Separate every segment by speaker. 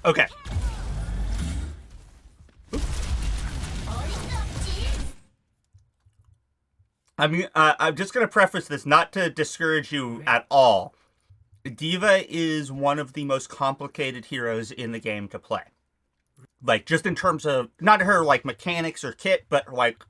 Speaker 1: Okay. I mean, I'm just going to preface this not to discourage you at all. Diva is one of the most complicated heroes in the game to play. Like, just in terms of, not her, like, mechanics or kit, but, like,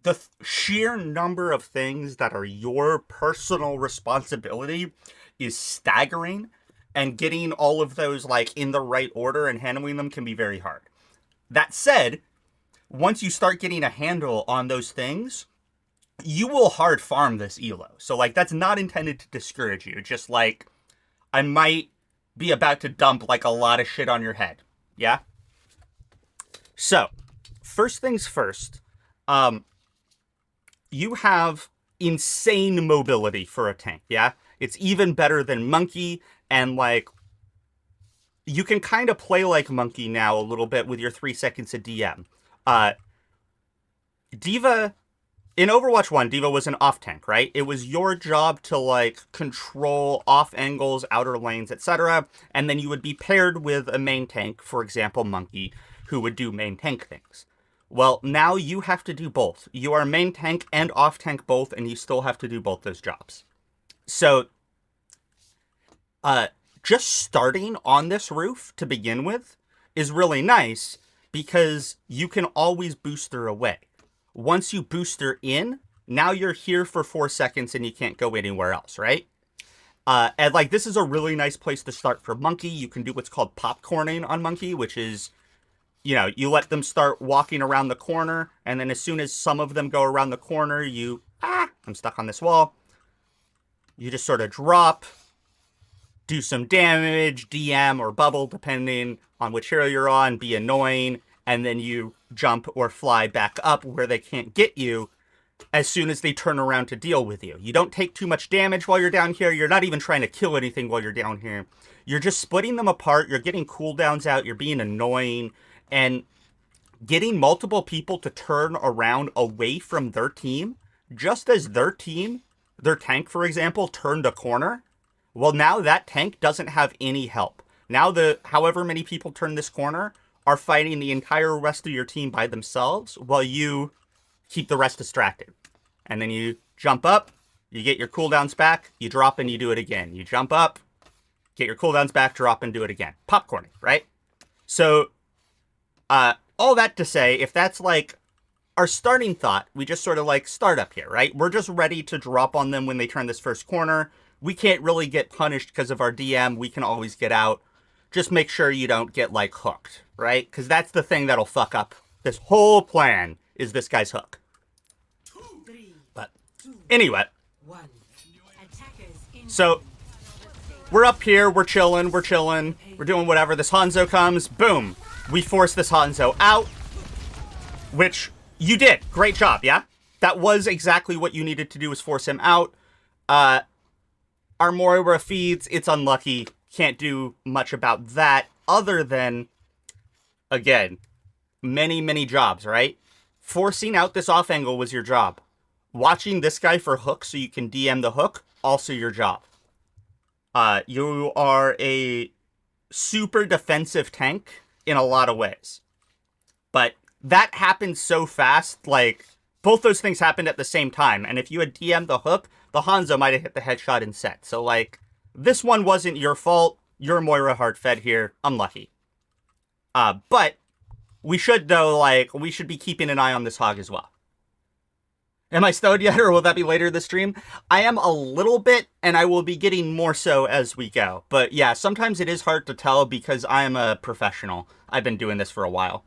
Speaker 1: the sheer number of things that are your personal responsibility is staggering. And getting all of those, like, in the right order and handling them can be very hard. That said, once you start getting a handle on those things, you will hard farm this elo. So, like, that's not intended to discourage you. Just, like, I might be about to dump, like, a lot of shit on your head. Yeah? So, first things first, you have insane mobility for a tank, yeah? It's even better than Monkey, and, like, you can kind of play like Monkey now a little bit with your 3 seconds of DM. Diva... In Overwatch 1, Diva was an off-tank, right? It was your job to, like, control off angles, outer lanes, etc. And then you would be paired with a main tank, for example, Monkey, who would do main tank things. Well, now you have to do both. You are main tank and off-tank both, and you still have to do both those jobs. So, just starting on this roof to begin with is really nice because you can always booster away. Once you booster in, now you're here for 4 seconds and you can't go anywhere else, right? And, like, this is a really nice place to start for Monkey. You can do what's called popcorning on Monkey, which is, you know, you let them start walking around the corner, and then as soon as some of them go around the corner, I'm stuck on this wall. You just sort of drop, do some damage, DM or bubble, depending on which hero you're on, be annoying, and then you jump or fly back up where they can't get you as soon as they turn around to deal with you. You don't take too much damage while you're down here. You're not even trying to kill anything while you're down here. You're just splitting them apart. You're getting cooldowns out. You're being annoying. And getting multiple people to turn around away from their team, just as their team, their tank, for example, turned a corner. Well, now that tank doesn't have any help. Now however many people turn this corner are fighting the entire rest of your team by themselves while you keep the rest distracted. And then you jump up, you get your cooldowns back, you drop and you do it again. You jump up, get your cooldowns back, drop and do it again. Popcorning, right? So, all that to say, if that's like our starting thought, we just sort of like start up here, right? We're just ready to drop on them when they turn this first corner. We can't really get punished because of our DM. We can always get out. Just make sure you don't get, like, hooked, right? Because that's the thing that'll fuck up this whole plan, is this guy's hook. But anyway, so we're up here, we're chilling, we're doing whatever. This Hanzo comes, boom. We force this Hanzo out, which you did. Great job, yeah? That was exactly what you needed to do, was force him out. Our Moira feeds, it's unlucky. Can't do much about that other than, again, many jobs, right? Forcing out this off angle was your job. Watching this guy for hook so you can DM the hook, also your job. You are a super defensive tank in a lot of ways. But that happened so fast, like, both those things happened at the same time. And if you had DM'd the hook, the Hanzo might have hit the headshot and set. So, like, this one wasn't your fault. You're Moira hard-fed here. Unlucky. But we should, though, like, we should be keeping an eye on this hog as well. Am I stoned yet, or will that be later this stream? I am a little bit, and I will be getting more so as we go. But yeah, sometimes it is hard to tell because I am a professional. I've been doing this for a while.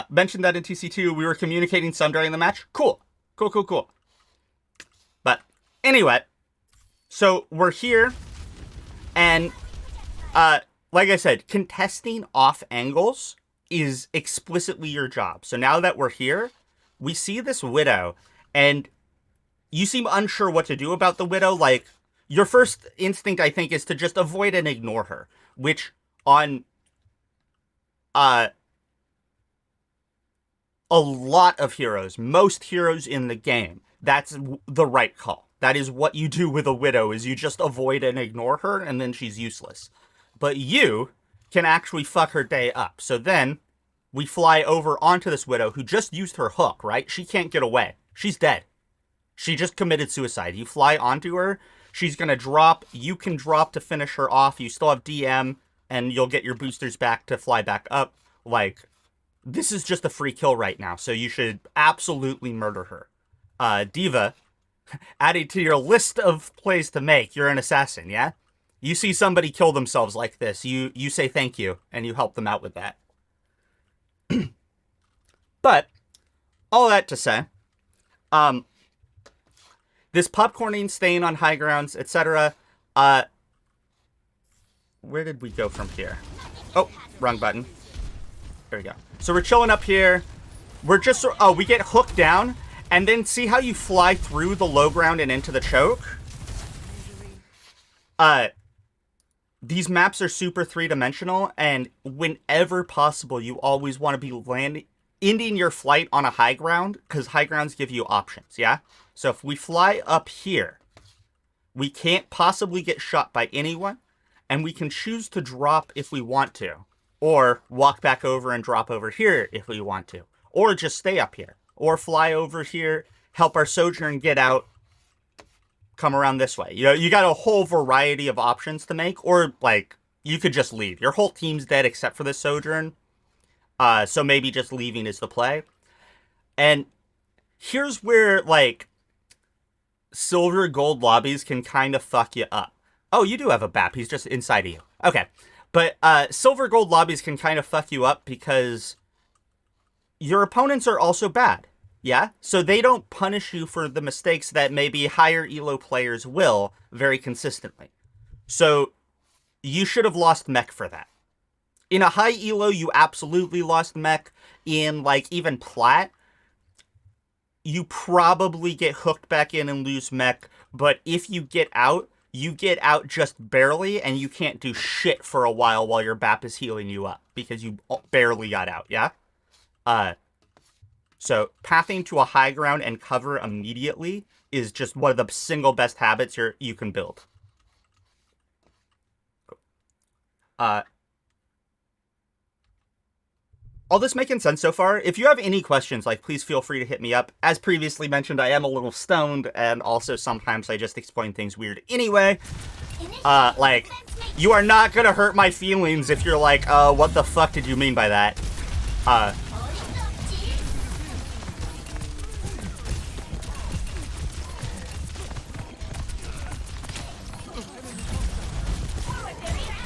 Speaker 1: Mentioned that in TC2, we were communicating some during the match. Cool. But anyway, so we're here, and like I said, contesting off angles is explicitly your job. So now that we're here, we see this Widow, and you seem unsure what to do about the Widow. Like, your first instinct, I think, is to just avoid and ignore her, which on a lot of heroes, most heroes in the game, that's the right call. That is what you do with a Widow, is you just avoid and ignore her, and then she's useless. but you can actually fuck her day up. So then we fly over onto this Widow who just used her hook, right? She can't get away. She's dead. She just committed suicide. You fly onto her. She's going to drop. You can drop to finish her off. You still have DM, and you'll get your boosters back to fly back up. Like, this is just a free kill right now, so you should absolutely murder her. Diva, added to your list of plays to make. You're an assassin, yeah? You see somebody kill themselves like this. You say thank you, and you help them out with that. But, all that to say, this popcorning, staying on high grounds, etc. Where did we go from here? Oh, wrong button. There we go. So we're chilling up here. We're just, we get hooked down, and then see how you fly through the low ground and into the choke? These maps are super three-dimensional, and whenever possible, you always want to be ending your flight on a high ground, because high grounds give you options, yeah? So if we fly up here, we can't possibly get shot by anyone, and we can choose to drop if we want to, or walk back over and drop over here if we want to, or just stay up here, or fly over here, help our Sojourn get out, come around this way. You know, you got a whole variety of options to make, or, like, you could just leave. Your whole team's dead except for the Sojourn, so maybe just leaving is the play. And here's where, like, silver gold lobbies can kind of fuck you up. Oh, you do have a BAP. He's just inside of you. Okay. But silver gold lobbies can kind of fuck you up because your opponents are also bad. Yeah? So they don't punish you for the mistakes that maybe higher elo players will very consistently. So you should have lost mech for that. In a high elo, you absolutely lost mech. In, like, even plat, you probably get hooked back in and lose mech. But if you get out just barely, and you can't do shit for a while your BAP is healing you up. Because you barely got out, yeah? So pathing to a high ground and cover immediately is just one of the single best habits you can build. All this making sense so far? If you have any questions, like, please feel free to hit me up. As previously mentioned, I am a little stoned, and also sometimes I just explain things weird anyway. Like, you are not gonna hurt my feelings if you're like, what the fuck did you mean by that?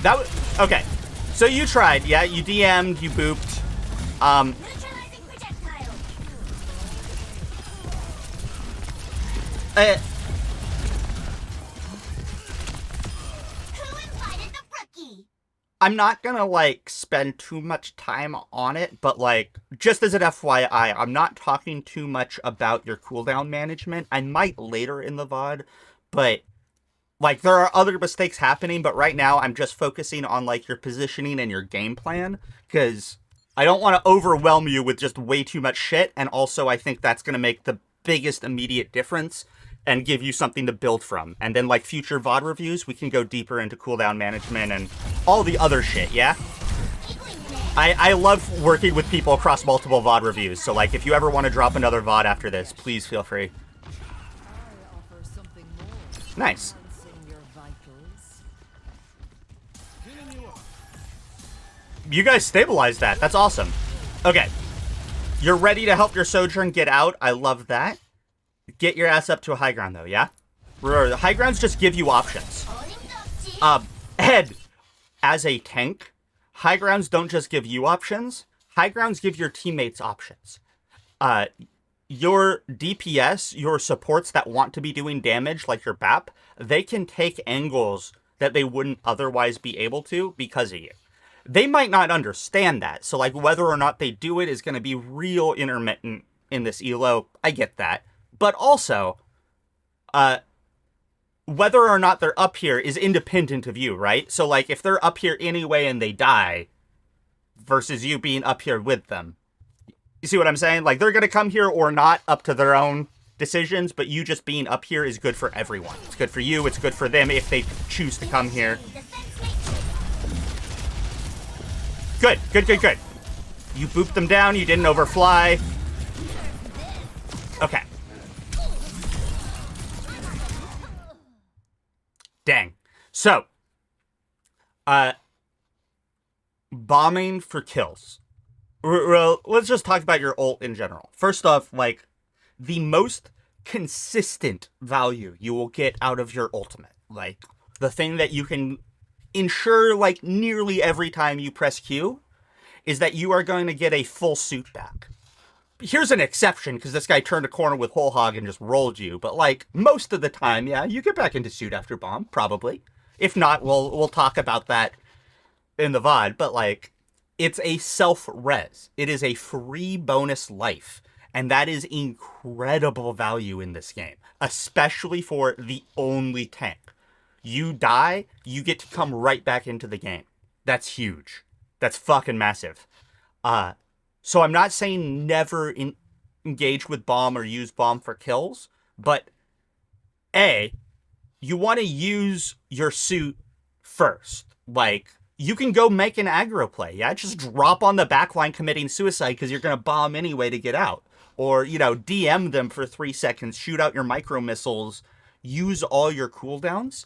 Speaker 1: That was, okay. So you tried, yeah? You DM'd, you booped. I'm not gonna, like, spend too much time on it, but, like, just as an FYI, I'm not talking too much about your cooldown management. I might later in the VOD, but, like, there are other mistakes happening, but right now I'm just focusing on, like, your positioning and your game plan, because I don't want to overwhelm you with just way too much shit, and also I think that's going to make the biggest immediate difference and give you something to build from. And then, like, future VOD reviews, we can go deeper into cooldown management and all the other shit, yeah? I love working with people across multiple VOD reviews, so, like, if you ever want to drop another VOD after this, please feel free. Nice. You guys stabilized that. That's awesome. Okay. You're ready to help your Sojourn get out. I love that. Get your ass up to a high ground, though, yeah? Remember, the high grounds just give you options. Ed, as a tank, high grounds don't just give you options. High grounds give your teammates options. Your DPS, your supports that want to be doing damage, like your BAP, they can take angles that they wouldn't otherwise be able to because of you. They might not understand that, so, like, whether or not they do it is going to be real intermittent in this elo. I get that. But also, whether or not they're up here is independent of you, right? So, like, if they're up here anyway and they die, versus you being up here with them. You see what I'm saying? Like, they're going to come here or not, up to their own decisions, but you just being up here is good for everyone. It's good for you, it's good for them if they choose to come here. Good, good, good, good. You booped them down, you didn't overfly. Okay. Dang. So, bombing for kills. Well, let's just talk about your ult in general. First off, like, the most consistent value you will get out of your ultimate. Like, the thing that you can ensure, like, nearly every time you press Q is that you are going to get a full suit back. Here's an exception, because this guy turned a corner with whole hog and just rolled you. But, like, most of the time, yeah, you get back into suit after bomb, probably. If not, we'll talk about that in the VOD. But, like, it's a self-res. It is a free bonus life. And that is incredible value in this game, especially for the only tank. You die, you get to come right back into the game. That's huge. That's fucking massive. So I'm not saying never engage with bomb or use bomb for kills, but A, you want to use your suit first. Like, you can go make an aggro play, yeah? Just drop on the backline committing suicide because you're going to bomb anyway to get out. Or, you know, DM them for 3 seconds, shoot out your micro missiles, use all your cooldowns,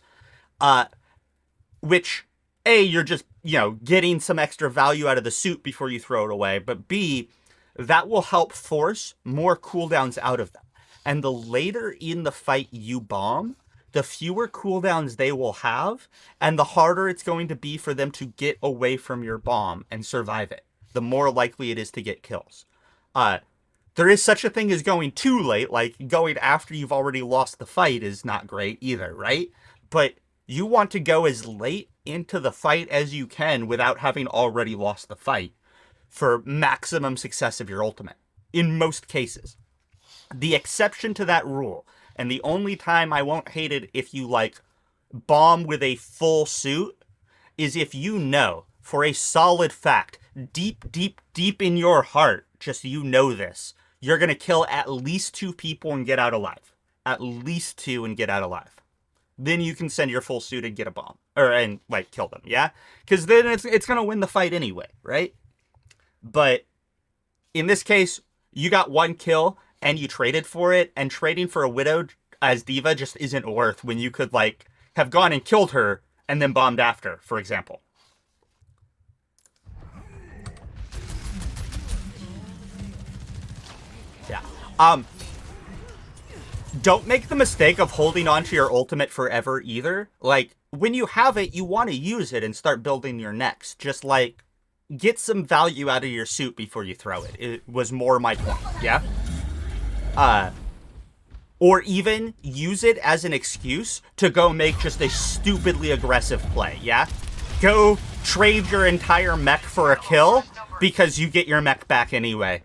Speaker 1: which, A, you're just, you know, getting some extra value out of the suit before you throw it away, but B, that will help force more cooldowns out of them. And the later in the fight you bomb, the fewer cooldowns they will have, and the harder it's going to be for them to get away from your bomb and survive it. The more likely it is to get kills. There is such a thing as going too late, like going after you've already lost the fight is not great either, right? But you want to go as late into the fight as you can without having already lost the fight for maximum success of your ultimate, in most cases. The exception to that rule, and the only time I won't hate it if you, like, bomb with a full suit, is if you know, for a solid fact, deep, deep, deep in your heart, just you know this, you're going to kill at least 2 people and get out alive. At least 2 and get out alive. Then you can send your full suit and get a bomb. And, like, kill them, yeah? Because then it's going to win the fight anyway, right? But in this case, you got 1 kill and you traded for it, and trading for a Widow as Diva just isn't worth when you could, like, have gone and killed her and then bombed after, for example. Yeah. Don't make the mistake of holding on to your ultimate forever either. Like, when you have it, you want to use it and start building your next. Just, like, get some value out of your suit before you throw it. It was more my point, yeah? Or even use it as an excuse to go make just a stupidly aggressive play, yeah? Go trade your entire mech for a kill because you get your mech back anyway.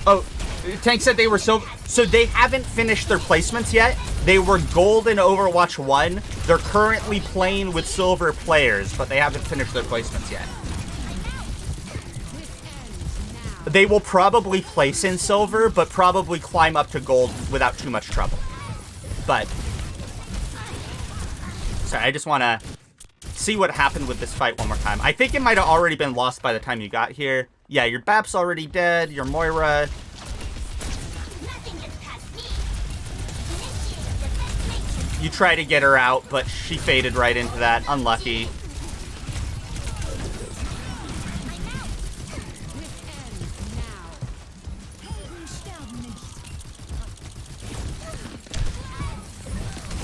Speaker 1: Oh, Tank said they were so they haven't finished their placements yet. They were gold in Overwatch 1. They're currently playing with silver players, but they haven't finished their placements yet. They will probably place in silver, but probably climb up to gold without too much trouble. But, sorry, I just want to see what happened with this fight one more time. I think it might have already been lost by the time you got here. Yeah, your Bap's already dead, your Moira. You try to get her out, but she faded right into that. Unlucky.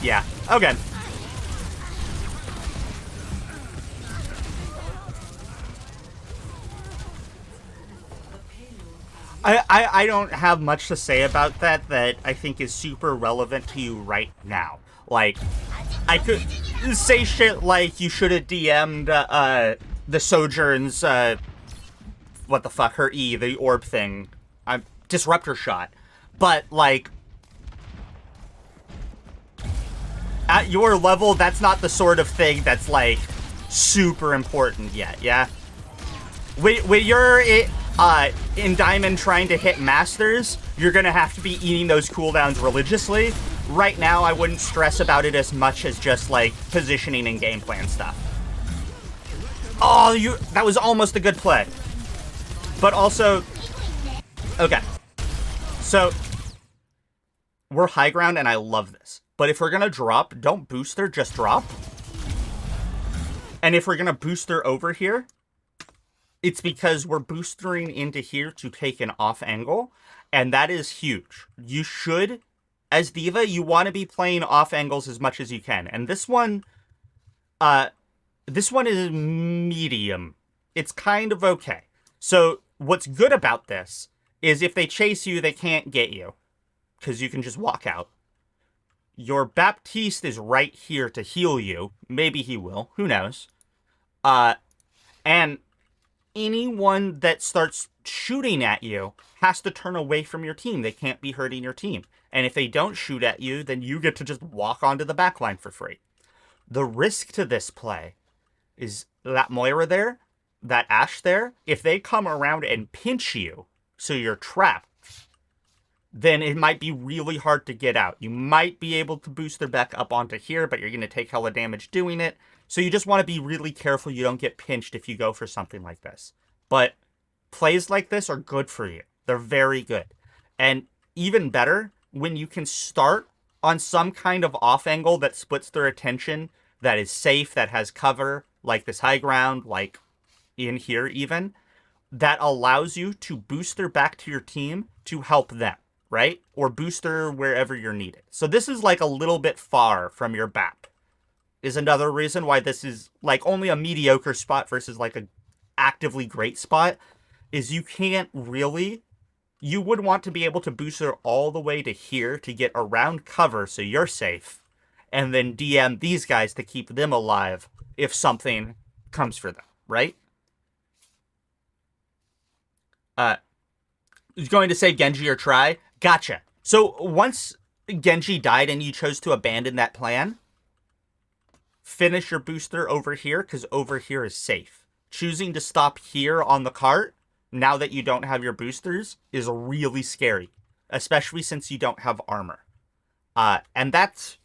Speaker 1: Yeah, okay. I don't have much to say about that I think is super relevant to you right now. Like, I could say shit like you should have DM'd the Sojourn's, what the fuck, her E, the orb thing, disruptor shot. But, like, at your level, that's not the sort of thing that's, like, super important yet, yeah? When you're in Diamond trying to hit Masters, you're gonna have to be eating those cooldowns religiously. right now I wouldn't stress about it as much as just like positioning and game plan stuff. Oh, that was almost a good play. But also, okay. So, we're high ground and I love this. But if we're going to drop, don't booster, just drop. And if we're going to booster over here, it's because we're boostering into here to take an off angle. And that is huge. You should, as Diva, you want to be playing off angles as much as you can. And this one is medium. It's kind of okay. So what's good about this is if they chase you, they can't get you. Because you can just walk out. Your Baptiste is right here to heal you. Maybe he will. Who knows? And anyone that starts shooting at you has to turn away from your team. They can't be hurting your team. And if they don't shoot at you, then you get to just walk onto the backline for free. The risk to this play is that Moira there, that Ashe there, if they come around and pinch you, so you're trapped, then it might be really hard to get out. You might be able to boost their back up onto here, but you're going to take hella damage doing it. So you just want to be really careful you don't get pinched if you go for something like this. But plays like this are good for you. They're very good. And even better, when you can start on some kind of off angle that splits their attention, that is safe, that has cover, like this high ground, like in here even, that allows you to booster back to your team to help them. Right? Or booster wherever you're needed. So this is like a little bit far from your BAP. Is another reason why this is like only a mediocre spot versus like a actively great spot. Is you can't really... You would want to be able to booster all the way to here to get around cover so you're safe. And then DM these guys to keep them alive if something comes for them. Right? Going to say Genji or try... Gotcha. So once Genji died and you chose to abandon that plan, finish your booster over here because over here is safe. Choosing to stop here on the cart, now that you don't have your boosters, is really scary, especially since you don't have armor. And that's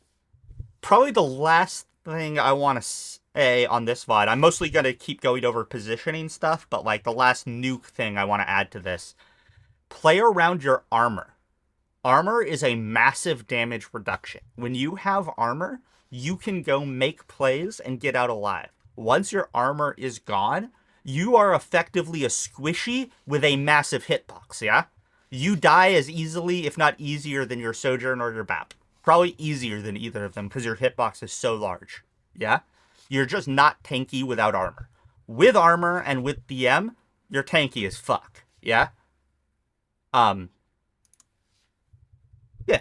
Speaker 1: probably the last thing I want to say on this VOD. I'm mostly going to keep going over positioning stuff, but like the last nuke thing I want to add to this. Play around your armor. Armor is a massive damage reduction. When you have armor, you can go make plays and get out alive. Once your armor is gone, you are effectively a squishy with a massive hitbox, yeah? You die as easily, if not easier, than your Sojourn or your BAP. Probably easier than either of them because your hitbox is so large, yeah? You're just not tanky without armor. With armor and with DM, you're tanky as fuck, yeah? Yeah.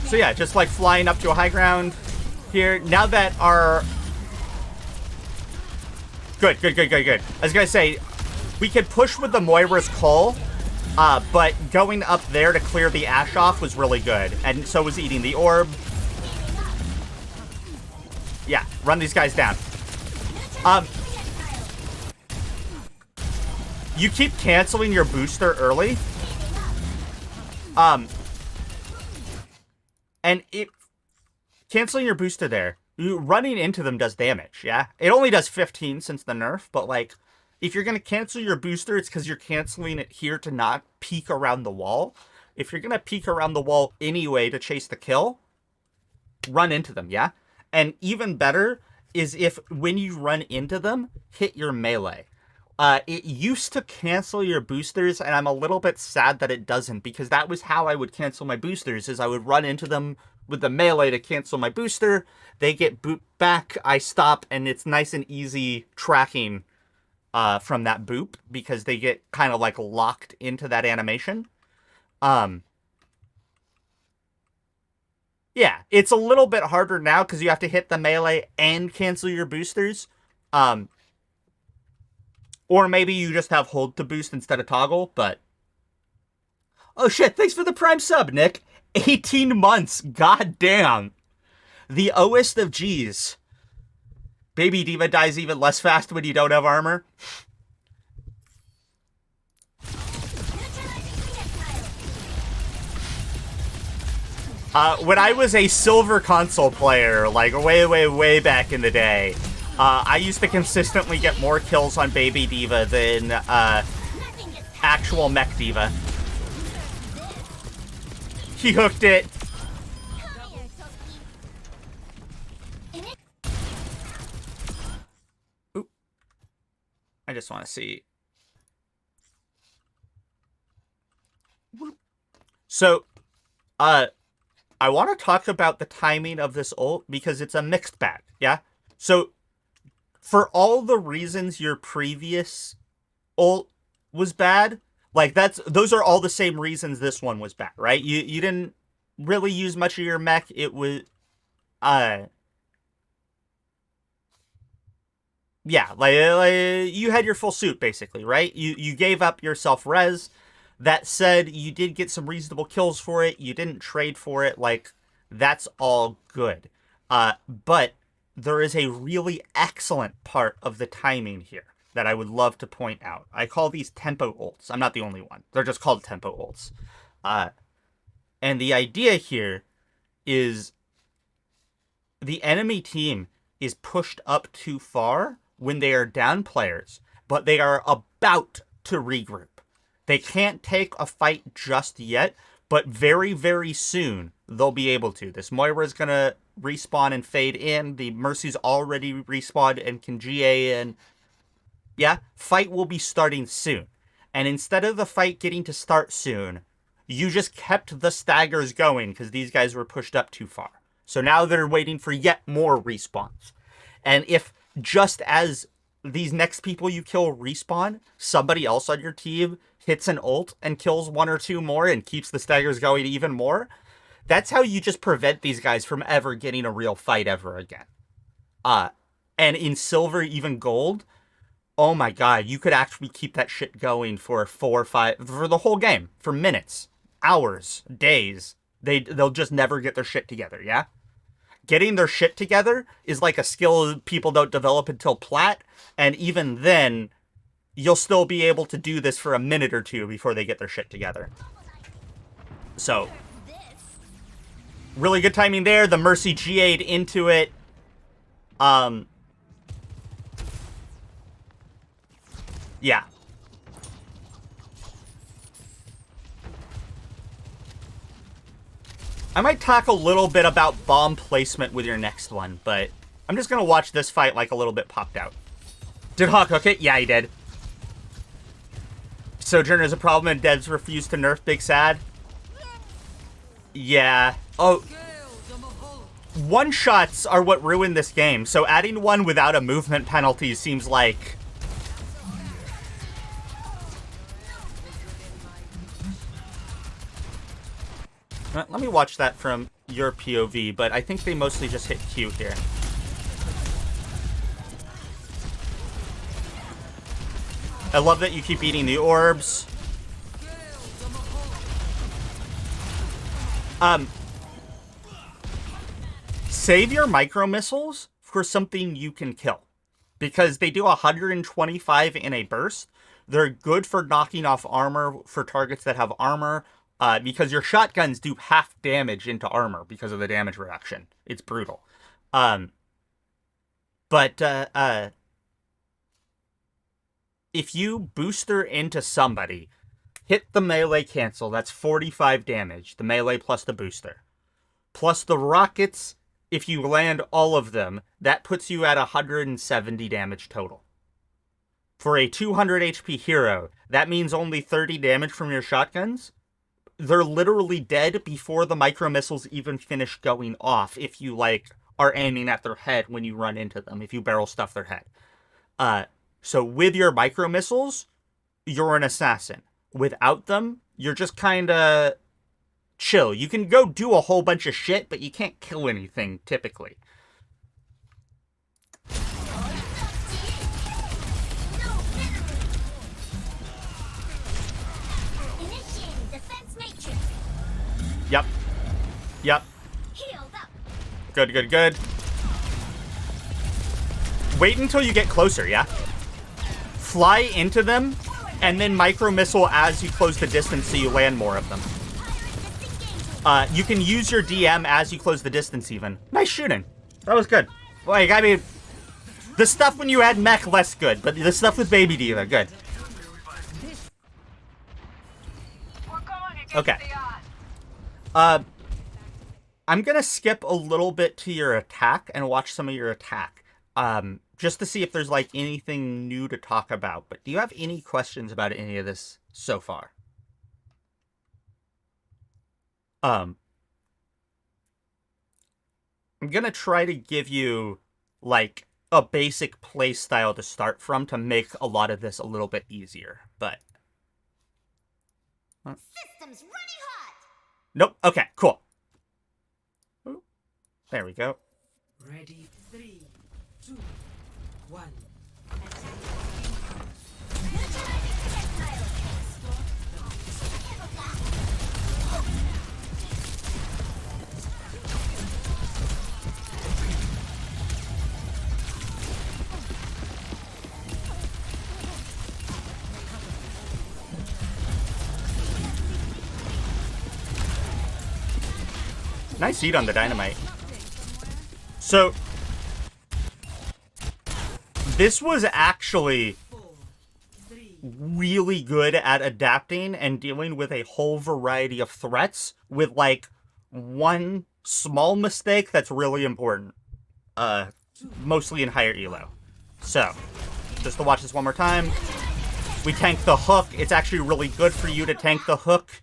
Speaker 1: So yeah, just like flying up to a high ground here. Now that our... Good. I was gonna say, we could push with the Moira's Cull, but going up there to clear the Ashe off was really good. And so was eating the orb. Yeah, run these guys down. You keep canceling your booster early. And canceling your booster there, running into them does damage, yeah? It only does 15 since the nerf, but like, if you're going to cancel your booster, it's because you're canceling it here to not peek around the wall. If you're going to peek around the wall anyway to chase the kill, run into them, yeah? And even better is if, when you run into them, hit your melee. It used to cancel your boosters, and I'm a little bit sad that it doesn't, because that was how I would cancel my boosters, is I would run into them with the melee to cancel my booster, they get booped back, I stop, and it's nice and easy tracking from that boop, because they get kind of like locked into that animation. Yeah, it's a little bit harder now, because you have to hit the melee and cancel your boosters. Or maybe you just have hold to boost instead of toggle, but... Oh shit, thanks for the Prime sub, Nick. 18 months, goddamn. The Oest of G's. Baby Diva dies even less fast when you don't have armor. When I was a silver console player, like way, way, way back in the day, I used to consistently get more kills on Baby Diva than actual Mech Diva. He hooked it. Oop. I just want to see. So, I want to talk about the timing of this ult because it's a mixed bag, yeah? So, for all the reasons your previous ult was bad, like those are all the same reasons this one was bad, right? You didn't really use much of your mech. It was yeah, like you had your full suit basically, right? You gave up your self-res. That said, you did get some reasonable kills for it. You didn't trade for it. Like, that's all good. But there is a really excellent part of the timing here that I would love to point out. I call these tempo ults. I'm not the only one. They're just called tempo ults. And the idea here is the enemy team is pushed up too far when they are down players, but they are about to regroup. They can't take a fight just yet, but very, very soon they'll be able to. This Moira's going to respawn and fade in. The Mercy's already respawned and can GA in. Yeah, fight will be starting soon. And instead of the fight getting to start soon, you just kept the staggers going because these guys were pushed up too far. So now they're waiting for yet more respawns. And if just as these next people you kill respawn, somebody else on your team hits an ult and kills one or two more and keeps the staggers going even more, that's how you just prevent these guys from ever getting a real fight ever again. And in silver, even gold, oh my god, you could actually keep that shit going for 4 or 5, for the whole game, for minutes, hours, days. They'll just never get their shit together, yeah? Getting their shit together is like a skill people don't develop until plat, and even then, you'll still be able to do this for a minute or two before they get their shit together. So, really good timing there. The Mercy GA'd into it. Yeah. I might talk a little bit about bomb placement with your next one, but I'm just going to watch this fight like a little bit popped out. Did Hawk hook it? Yeah, he did. Sojourner's a problem and devs refuse to nerf Big Sad? Yeah. Oh. One-shots are what ruined this game, so adding one without a movement penalty seems like... Let me watch that from your POV, but I think they mostly just hit Q here. I love that you keep eating the orbs. Save your micro missiles for something you can kill, because they do 125 in a burst. They're good for knocking off armor for targets that have armor. Because your shotguns do half damage into armor because of the damage reduction. It's brutal. If you booster into somebody, hit the melee cancel, that's 45 damage. The melee plus the booster. Plus the rockets, if you land all of them, that puts you at 170 damage total. For a 200 HP hero, that means only 30 damage from your shotguns. They're literally dead before the micro missiles even finish going off if you, like, are aiming at their head when you run into them, if you barrel stuff their head. So with your micro missiles, you're an assassin. Without them, you're just kind of chill. You can go do a whole bunch of shit, but you can't kill anything, typically. Yep. Yep. Good, good, good. Wait until you get closer, yeah? Fly into them, and then micro missile as you close the distance so you land more of them. You can use your DM as you close the distance even. Nice shooting. That was good. Like, I mean, the stuff when you add mech, less good, but the stuff with Baby Diva, good. Okay. I'm gonna skip a little bit to your attack and watch some of your attack. Just to see if there's, like, anything new to talk about. But do you have any questions about any of this so far? I'm gonna try to give you, like, a basic play style to start from to make a lot of this a little bit easier, but...
Speaker 2: System's running hot!
Speaker 1: Nope. Okay, cool. There we go.
Speaker 3: Ready, 3, 2, 1.
Speaker 1: Nice eat on the dynamite. So, this was actually really good at adapting and dealing with a whole variety of threats with, like, one small mistake that's really important. Mostly in higher elo. So, just to watch this one more time. We tank the hook. It's actually really good for you to tank the hook.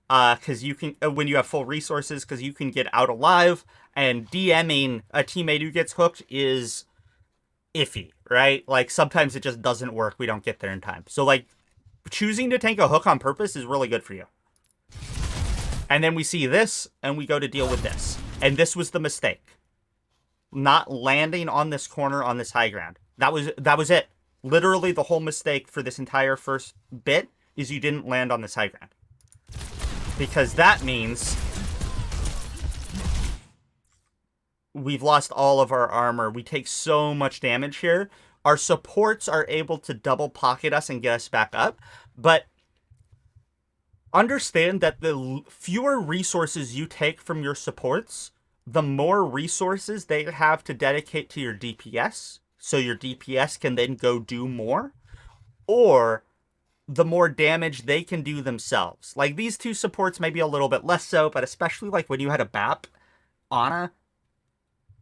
Speaker 1: Because you can, when you have full resources, because you can get out alive, and DMing a teammate who gets hooked is iffy, right? Like, sometimes it just doesn't work. We don't get there in time. So, like, choosing to tank a hook on purpose is really good for you. And then we see this, and we go to deal with this. And this was the mistake. Not landing on this corner on this high ground. That was it. Literally, the whole mistake for this entire first bit is you didn't land on this high ground. Because that means we've lost all of our armor. We take so much damage here. Our supports are able to double pocket us and get us back up. But understand that the fewer resources you take from your supports, the more resources they have to dedicate to your DPS. So your DPS can then go do more. Or the more damage they can do themselves. Like, these two supports maybe a little bit less so, but especially, like, when you had a BAP, Ana,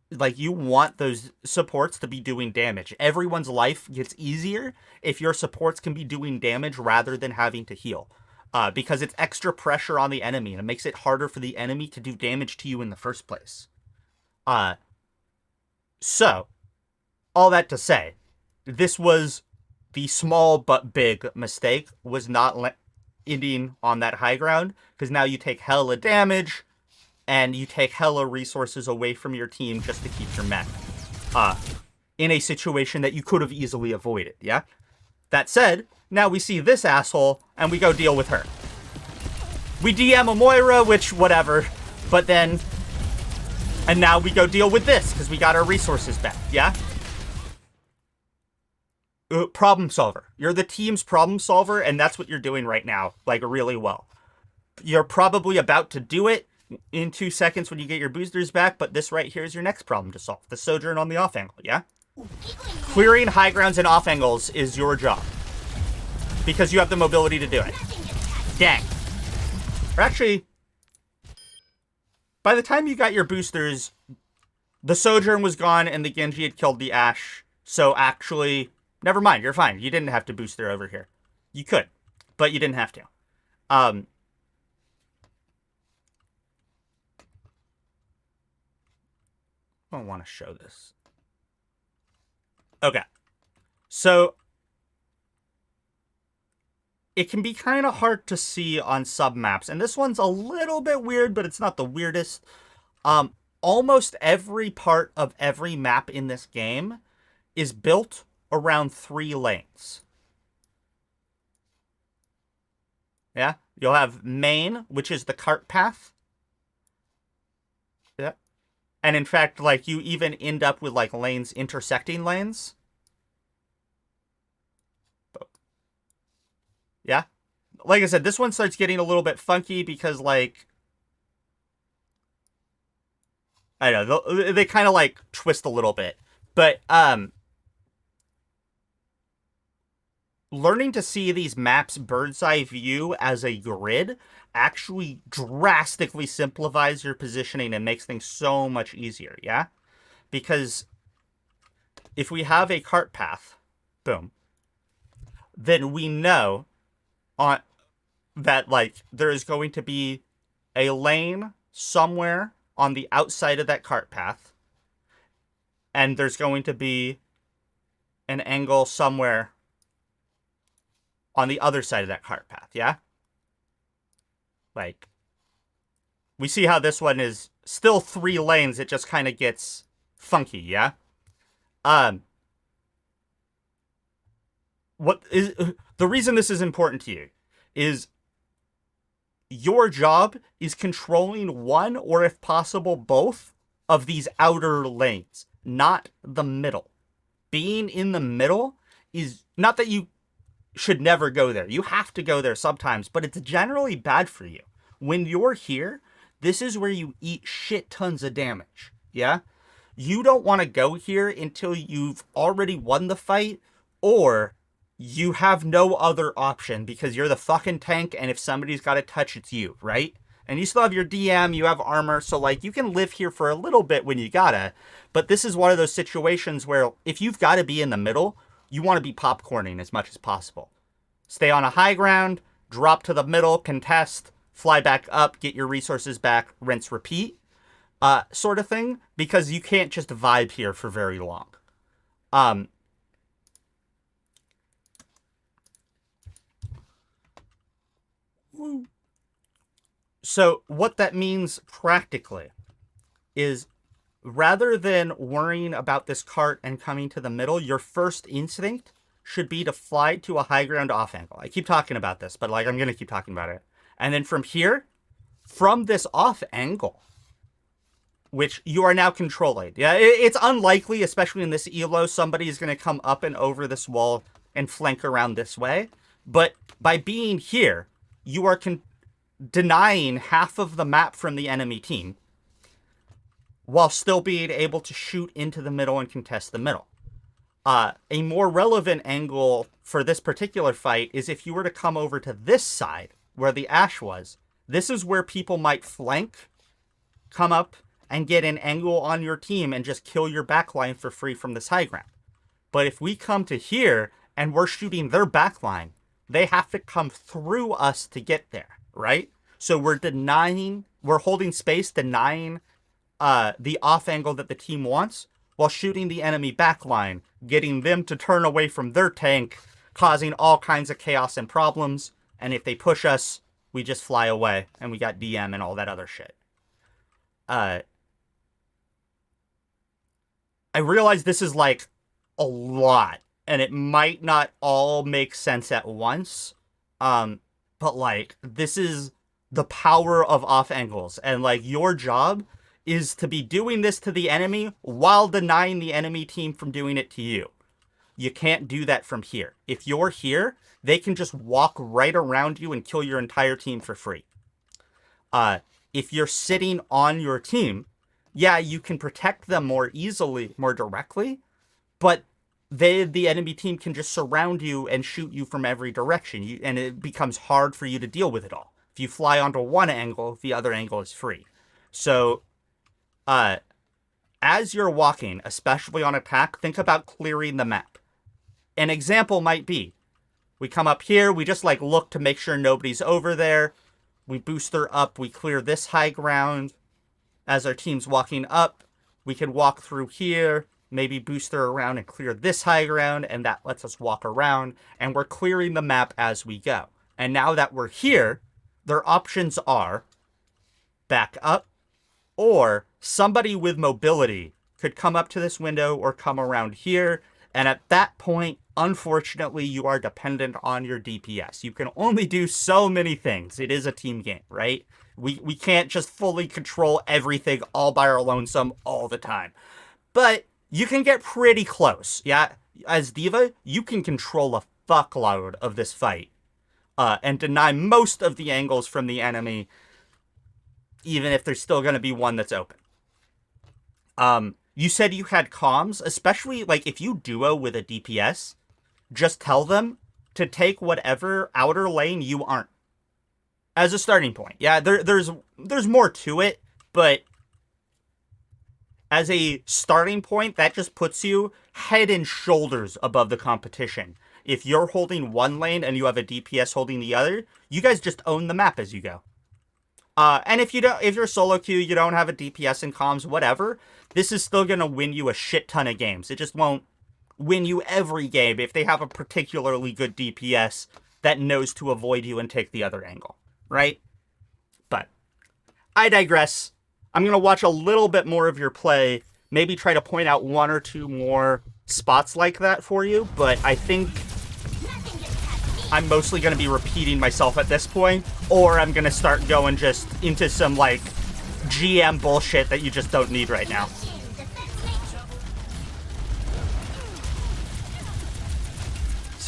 Speaker 1: like, you want those supports to be doing damage. Everyone's life gets easier if your supports can be doing damage rather than having to heal. Because it's extra pressure on the enemy, and it makes it harder for the enemy to do damage to you in the first place. So, all that to say, this was... the small but big mistake was not ending on that high ground, because now you take hella damage, and you take hella resources away from your team just to keep your mech. In a situation that you could have easily avoided, yeah? That said, now we see this asshole, and we go deal with her. We DM a Moira, which, whatever, but then... and now we go deal with this, because we got our resources back, yeah? Problem solver. You're the team's problem solver, and that's what you're doing right now, like, really well. You're probably about to do it in 2 seconds when you get your boosters back, but this right here is your next problem to solve. The Sojourn on the off angle, yeah? Clearing high grounds and off angles is your job. Because you have the mobility to do it. Dang. Or actually, by the time you got your boosters, the Sojourn was gone and the Genji had killed the Ashe. So actually... never mind, you're fine. You didn't have to booster over here. You could, but you didn't have to. I don't want to show this. Okay. So, it can be kind of hard to see on sub-maps. And this one's a little bit weird, but it's not the weirdest. Almost every part of every map in this game is built around 3 lanes. Yeah? You'll have main, which is the cart path. Yeah. And in fact, like, you even end up with, like, lanes intersecting lanes. Yeah? Like I said, this one starts getting a little bit funky because, like, I know they kind of like twist a little bit, but learning to see these maps bird's eye view as a grid actually drastically simplifies your positioning and makes things so much easier. Yeah, because if we have a cart path, boom, then we know on that like there is going to be a lane somewhere on the outside of that cart path, and there's going to be an angle somewhere on the other side of that cart path. Yeah, like we see how this one is still 3 lanes. It just kind of gets funky. Yeah. Um, what is the reason this is important to you is your job is controlling one or if possible both of these outer lanes, not the middle. Being in the middle is not that you should never go there. You have to go there sometimes, but it's generally bad for you. When you're here, this is where you eat shit tons of damage. Yeah? You don't want to go here until you've already won the fight or you have no other option because you're the fucking tank and if somebody's got to touch, it's you, right? And you still have your DM, you have armor, so like you can live here for a little bit when you gotta. But this is one of those situations where if you've got to be in the middle, you want to be popcorning as much as possible. Stay on a high ground, drop to the middle, contest, fly back up, get your resources back, rinse, repeat, sort of thing, because you can't just vibe here for very long. So what that means practically is rather than worrying about this cart and coming to the middle, your first instinct should be to fly to a high ground off angle. I keep talking about this, but like I'm going to keep talking about it. And then from here, from this off angle, which you are now controlling. Yeah, it's unlikely, especially in this elo, somebody is going to come up and over this wall and flank around this way. But by being here, you are denying half of the map from the enemy team while still being able to shoot into the middle and contest the middle. A more relevant angle for this particular fight is if you were to come over to this side where the Ash was. This is where people might flank, come up, and get an angle on your team and just kill your backline for free from this high ground. But if we come to here and we're shooting their backline, they have to come through us to get there, right? So we're holding space, denying the off angle that the team wants, while shooting the enemy backline, getting them to turn away from their tank, causing all kinds of chaos and problems. And if they push us, we just fly away, and we got DM and all that other shit. I realize this is like a lot, and it might not all make sense at once. But like this is the power of off angles, and like your job is to be doing this to the enemy while denying the enemy team from doing it to you. You can't do that from here. If you're here, they can just walk right around you and kill your entire team for free. If you're sitting on your team, yeah, you can protect them more easily, more directly, but the enemy team can just surround you and shoot you from every direction, and it becomes hard for you to deal with it all. If you fly onto one angle, the other angle is free. So, as you're walking, especially on attack, think about clearing the map. An example might be, we come up here, we just like look to make sure nobody's over there. We booster up, we clear this high ground. As our team's walking up, we can walk through here, maybe booster around and clear this high ground, and that lets us walk around, and we're clearing the map as we go. And now that we're here, their options are back up, or somebody with mobility could come up to this window or come around here. And at that point, unfortunately, you are dependent on your DPS. You can only do so many things. It is a team game, right? We can't just fully control everything all by our lonesome all the time. But you can get pretty close. Yeah, as Diva, you can control a fuckload of this fight. And deny most of the angles from the enemy, even if there's still going to be one that's open. You said you had comms, especially like if you duo with a DPS, just tell them to take whatever outer lane you aren't as a starting point. Yeah, there's more to it, but as a starting point, that just puts you head and shoulders above the competition. If you're holding one lane and you have a DPS holding the other, you guys just own the map as you go. And if you're solo queue, you don't have a DPS in comms, whatever, this is still gonna win you a shit ton of games. It just won't win you every game if they have a particularly good DPS that knows to avoid you and take the other angle, right? But I digress. I'm going to watch a little bit more of your play, maybe try to point out one or two more spots like that for you, but I think I'm mostly going to be repeating myself at this point, or I'm going to start going just into some, like, GM bullshit that you just don't need right now.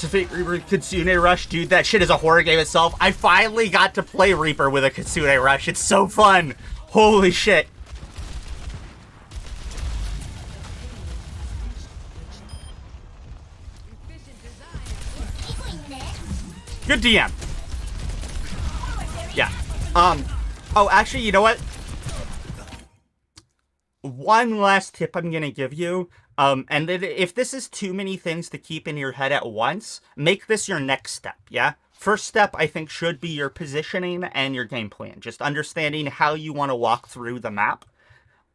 Speaker 1: Fate Reaper Kitsune Rush, dude, that shit is a horror game itself. I finally got to play Reaper with a Kitsune Rush. It's so fun. Holy shit. Good DM. Yeah. Oh, actually, you know what? One last tip I'm going to give you. And if this is too many things to keep in your head at once, make this your next step, yeah? First step, I think, should be your positioning and your game plan. Just understanding how you want to walk through the map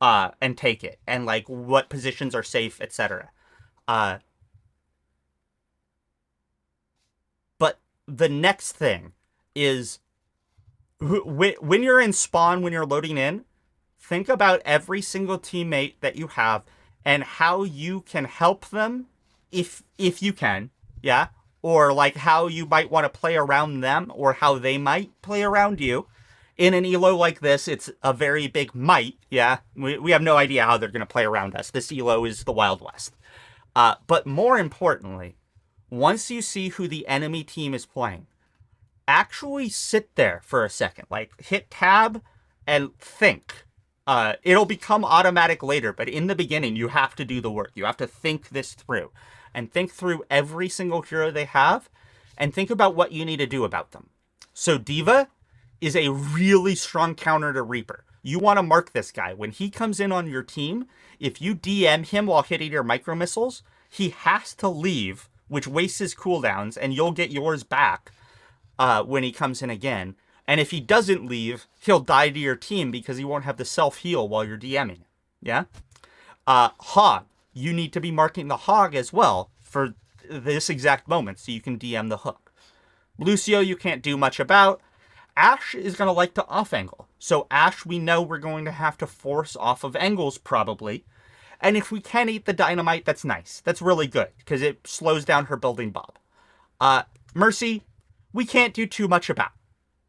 Speaker 1: and take it. And, like, what positions are safe, etc. But the next thing is, when you're in spawn, when you're loading in, think about every single teammate that you have and how you can help them if you can, yeah? Or like how you might want to play around them or how they might play around you. In an elo like this, it's a very big might, yeah? We have no idea how they're going to play around us. This elo is the Wild West. But more importantly, once you see who the enemy team is playing, actually sit there for a second. Like, hit tab and think. It'll become automatic later, but in the beginning, you have to do the work. You have to think this through. And think through every single hero they have, and think about what you need to do about them. So Diva is a really strong counter to Reaper. You want to mark this guy. When he comes in on your team, if you DM him while hitting your micro missiles, he has to leave, which wastes his cooldowns, and you'll get yours back when he comes in again. And if he doesn't leave, he'll die to your team because he won't have the self-heal while you're DMing. Yeah? Hog. You need to be marking the Hog as well for this exact moment so you can DM the hook. Lucio you can't do much about. Ashe is going to like to off-angle. So Ashe, we know we're going to have to force off of angles probably. And if we can eat the dynamite, that's nice. That's really good because it slows down her building bob. Mercy, we can't do too much about.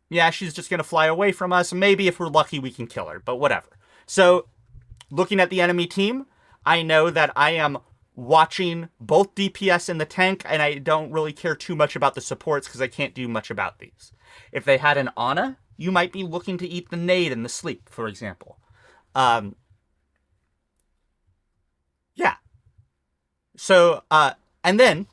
Speaker 1: Yeah, she's just going to fly away from us. Maybe if we're lucky, we can kill her, but whatever. So, looking at the enemy team, I know that I am watching both DPS and the tank, and I don't really care too much about the supports because I can't do much about these. If they had an Ana, you might be looking to eat the nade and the sleep, for example. Yeah. So, and then,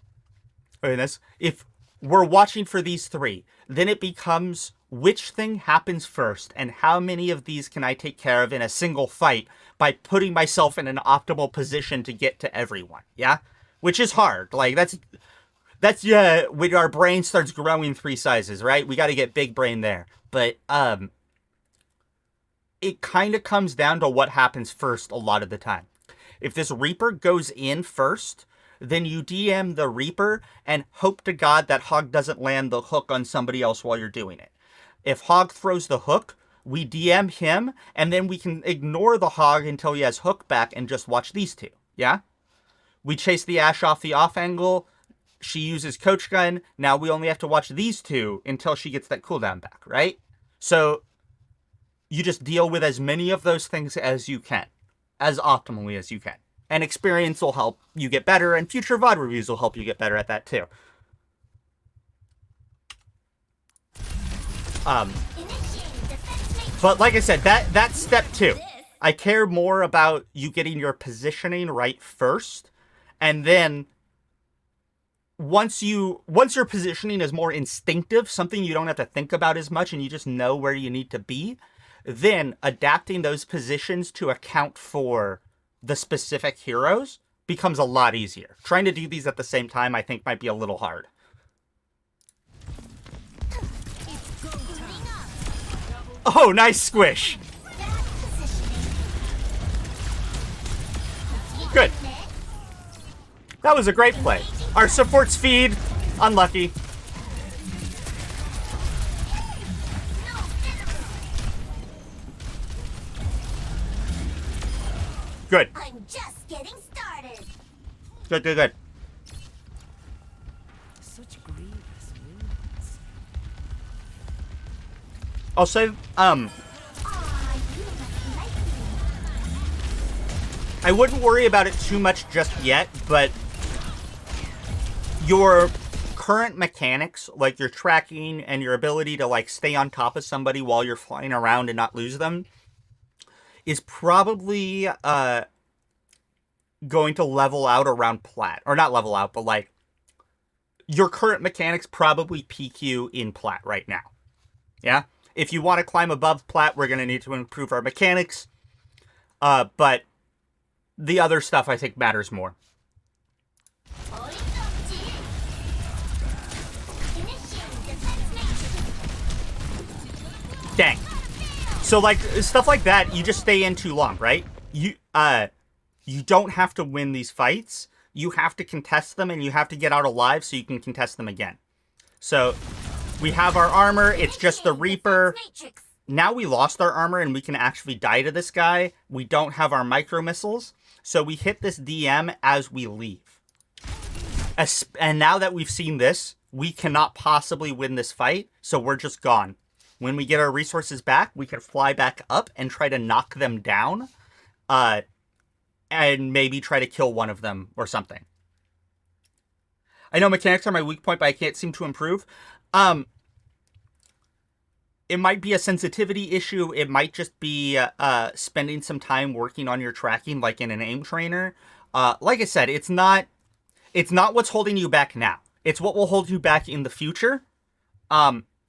Speaker 1: if we're watching for these three, then it becomes which thing happens first and how many of these can I take care of in a single fight by putting myself in an optimal position to get to everyone, yeah? Which is hard. Like, that's yeah, when our brain starts growing 3 sizes, right? We got to get big brain there. But it kind of comes down to what happens first a lot of the time. If this Reaper goes in first, then you DM the Reaper and hope to God that Hog doesn't land the hook on somebody else while you're doing it. If Hog throws the hook, we DM him, and then we can ignore the Hog until he has hook back and just watch these two, yeah? We chase the Ashe off the off angle, she uses Coach Gun, now we only have to watch these two until she gets that cooldown back, right? So, you just deal with as many of those things as you can, as optimally as you can. And experience will help you get better, and future VOD reviews will help you get better at that too. But like I said, that's step 2. I care more about you getting your positioning right first, and then once your positioning is more instinctive, something you don't have to think about as much and you just know where you need to be, then adapting those positions to account for the specific heroes becomes a lot easier. Trying to do these at the same time, I think, might be a little hard. Oh, nice squish. Good. That was a great play. Our support's feed. Unlucky. Good.
Speaker 2: I'm just getting started.
Speaker 1: Good, good, good.
Speaker 3: Such grievous wounds.
Speaker 1: Also,
Speaker 2: Aw, you must like me.
Speaker 1: I wouldn't worry about it too much just yet, but your current mechanics, like your tracking and your ability to like stay on top of somebody while you're flying around and not lose them, is probably going to level out around plat. Or not level out, but like your current mechanics probably peak you in plat right now. Yeah? If you want to climb above plat, we're going to need to improve our mechanics. But the other stuff I think matters more. Dang. So like stuff like that, you just stay in too long, right? You don't have to win these fights. You have to contest them and you have to get out alive so you can contest them again. So we have our armor, it's just the Reaper. Now we lost our armor and we can actually die to this guy. We don't have our micro missiles, so we hit this DM as we leave. And now that we've seen this, we cannot possibly win this fight, so we're just gone. When we get our resources back, we can fly back up and try to knock them down, and maybe try to kill one of them or something. I know mechanics are my weak point, but I can't seem to improve. It might be a sensitivity issue. It might just be spending some time working on your tracking, like in an aim trainer. Like I said, it's not what's holding you back now. It's what will hold you back in the future.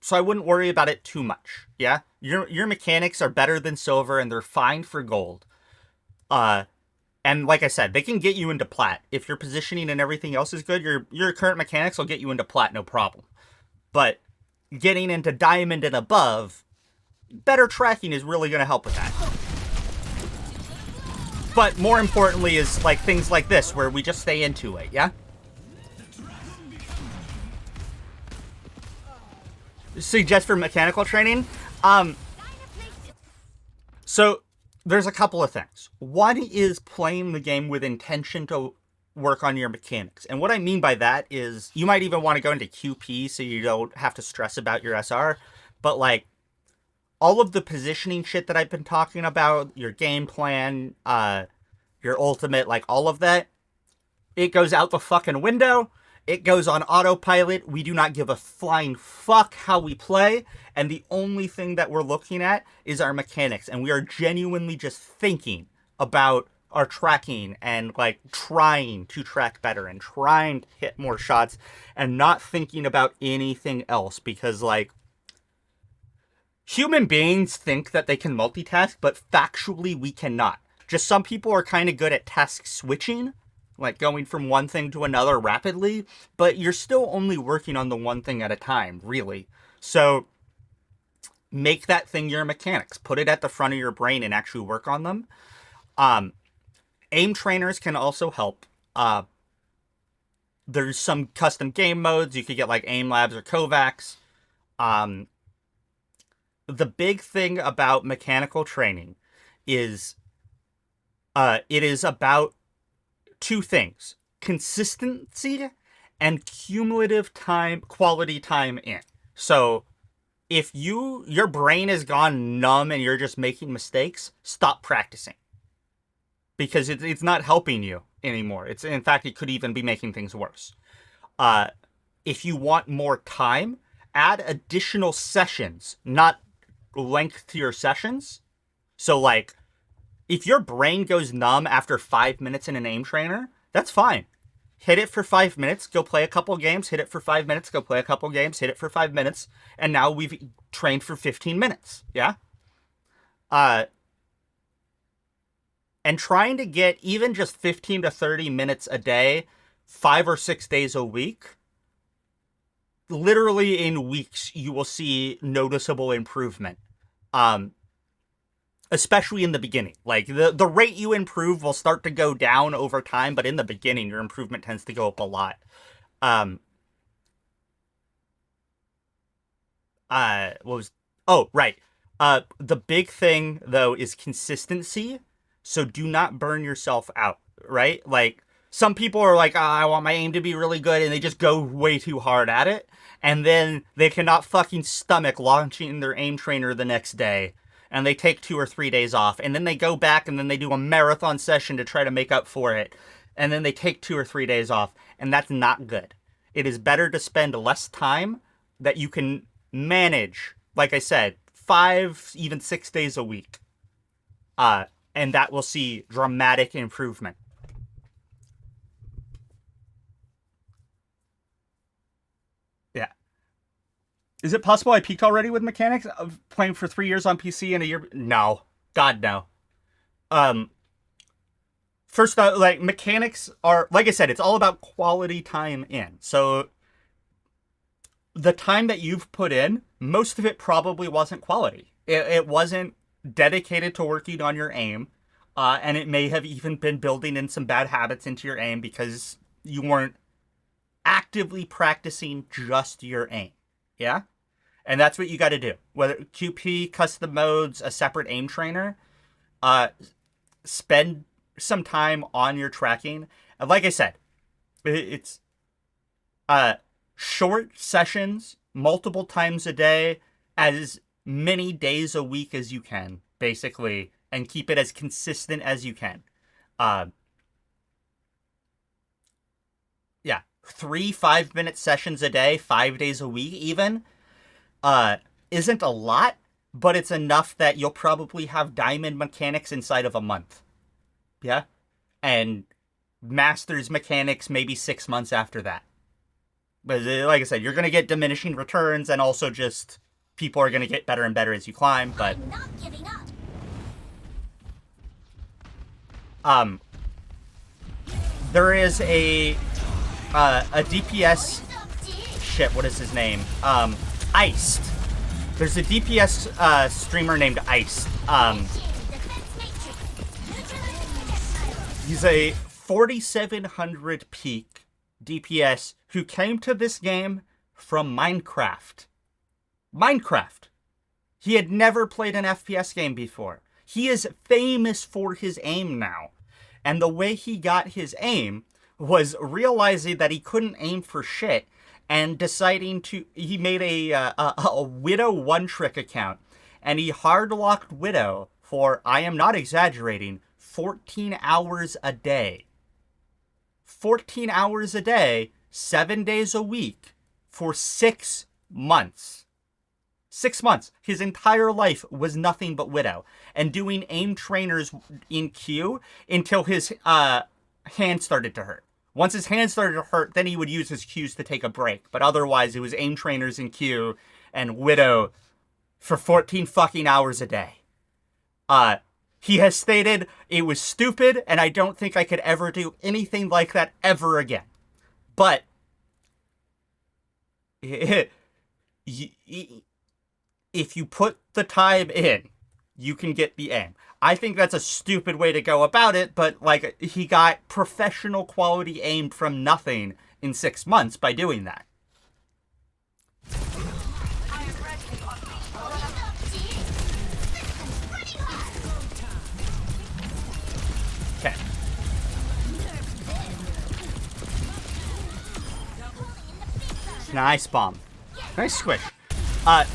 Speaker 1: So I wouldn't worry about it too much. Yeah, your mechanics are better than silver, and they're fine for gold. And like I said, they can get you into plat if your positioning and everything else is good. Your current mechanics will get you into plat, no problem. But getting into diamond and above, better tracking is really going to help with that. But more importantly is like things like this, where we just stay into it. Yeah. Suggest for mechanical training. So there's a couple of things. One is playing the game with intention to work on your mechanics. And what I mean by that is you might even want to go into QP so you don't have to stress about your SR. But like all of the positioning shit that I've been talking about, your game plan, your ultimate, like all of that, it goes out the fucking window. It goes on autopilot. We do not give a flying fuck how we play. And the only thing that we're looking at is our mechanics. And we are genuinely just thinking about our tracking and like trying to track better and trying to hit more shots and not thinking about anything else. Because like human beings think that they can multitask, but factually we cannot. Just some people are kind of good at task switching, like going from one thing to another rapidly, but you're still only working on the one thing at a time, really. So make that thing your mechanics. Put it at the front of your brain and actually work on them. Aim trainers can also help. There's some custom game modes. You could get like Aim Labs or Kovacs. The big thing about mechanical training is it is about two things: consistency and cumulative time, quality time in. So if your brain has gone numb and you're just making mistakes, stop practicing. Because it's not helping you anymore. In fact, it could even be making things worse. If you want more time, add additional sessions, not length to your sessions. So like, if your brain goes numb after 5 minutes in an aim trainer, that's fine. Hit it for 5 minutes, go play a couple games, hit it for 5 minutes, go play a couple games, hit it for 5 minutes, and now we've trained for 15 minutes. Yeah? And trying to get even just 15 to 30 minutes a day, 5 or 6 days a week, literally in weeks, you will see noticeable improvement. Especially in the beginning. Like, the rate you improve will start to go down over time, but in the beginning, your improvement tends to go up a lot. Right. The big thing, though, is consistency. So do not burn yourself out, right? Like, some people are like, I want my aim to be really good, and they just go way too hard at it. And then they cannot fucking stomach launching their aim trainer the next day. And they take 2 or 3 days off. And then they go back and then they do a marathon session to try to make up for it. And then they take 2 or 3 days off. And that's not good. It is better to spend less time that you can manage, like I said, 5, even 6 days a week. And that will see dramatic improvement. Yeah. Is it possible I peaked already with mechanics of playing for 3 years on PC and a year? No. God, no. First, like, mechanics are, like I said, it's all about quality time in. So the time that you've put in, most of it probably wasn't quality. It wasn't dedicated to working on your aim. And it may have even been building in some bad habits into your aim because you weren't actively practicing just your aim. Yeah? And that's what you got to do. Whether QP, custom modes, a separate aim trainer, spend some time on your tracking. And like I said, it's short sessions, multiple times a day, as many days a week as you can, basically, and keep it as consistent as you can. Yeah, 3 5-minute sessions a day, 5 days a week even, isn't a lot, but it's enough that you'll probably have diamond mechanics inside of a month. Yeah? And masters mechanics maybe 6 months after that. But like I said, you're going to get diminishing returns, and also just people are going to get better and better as you climb, but
Speaker 2: I'm not giving up.
Speaker 1: there is a DPS shit, what is his name? Iced. There's a DPS streamer named Iced. He's a 4700 peak DPS who came to this game from Minecraft. He had never played an FPS game before. He is famous for his aim now. And the way he got his aim was realizing that he couldn't aim for shit and deciding to... He made a Widow one-trick account. And he hard-locked Widow for, I am not exaggerating, 14 hours a day. 14 hours a day, 7 days a week, for 6 months. 6 months. His entire life was nothing but Widow. And doing aim trainers in queue until his hand started to hurt. Once his hand started to hurt, then he would use his Qs to take a break. But otherwise, it was aim trainers in queue and Widow for 14 fucking hours a day. He has stated it was stupid, and I don't think I could ever do anything like that ever again. But if you put the time in, you can get the aim. I think that's a stupid way to go about it, but like, he got professional quality aim from nothing in 6 months by doing that. Okay. Nice bomb. Nice squish.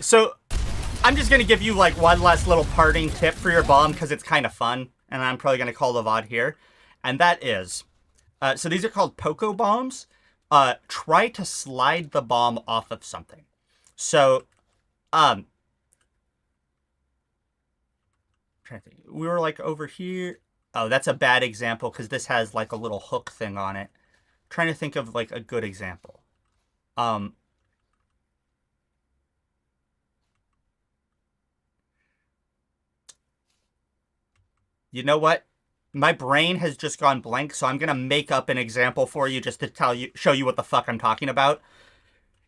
Speaker 1: So I'm just going to give you like one last little parting tip for your bomb because it's kind of fun. And I'm probably going to call the VOD here. And that is, so these are called Poco bombs. Try to slide the bomb off of something. So, trying to think. We were like over here. Oh, that's a bad example because this has like a little hook thing on it. Trying to think of like a good example. You know what? My brain has just gone blank, so I'm gonna make up an example for you just to show you what the fuck I'm talking about.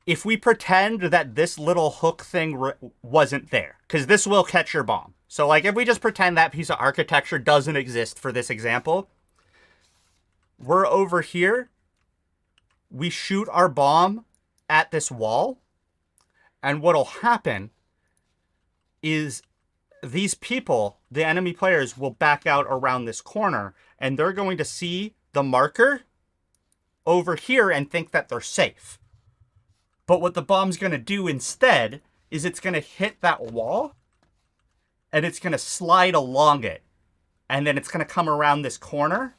Speaker 1: If we pretend that this little hook thing wasn't there, because this will catch your bomb. So, like, if we just pretend that piece of architecture doesn't exist for this example, we're over here, we shoot our bomb at this wall, and what'll happen is these people, the enemy players, will back out around this corner, and they're going to see the marker over here and think that they're safe. But what the bomb's going to do instead is it's going to hit that wall, and it's going to slide along it. And then it's going to come around this corner,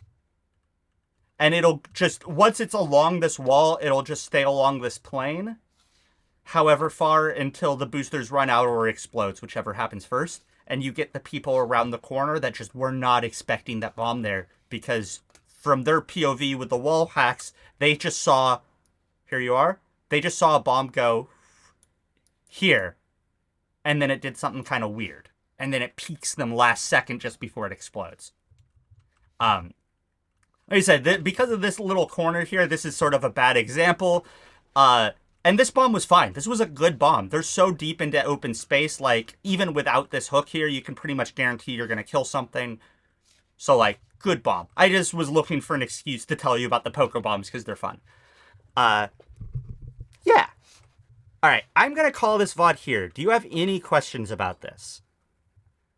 Speaker 1: and it'll just, once it's along this wall, it'll just stay along this plane, however far until the boosters run out or explodes, whichever happens first. And you get the people around the corner that just were not expecting that bomb there, because from their POV with the wall hacks, they just saw, here you are, they just saw a bomb go here, and then it did something kind of weird. And then it peaks them last second just before it explodes. Like I said, because of this little corner here, this is sort of a bad example. And this bomb was fine. This was a good bomb. They're so deep into open space, like, even without this hook here, you can pretty much guarantee you're going to kill something. So, like, good bomb. I just was looking for an excuse to tell you about the poker bombs because they're fun. Yeah. All right, I'm going to call this VOD here. Do you have any questions about this?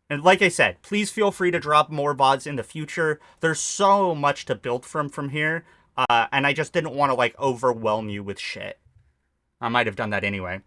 Speaker 1: And like I said, please feel free to drop more VODs in the future. There's so much to build from here. And I just didn't want to, like, overwhelm you with shit. I might have done that anyway.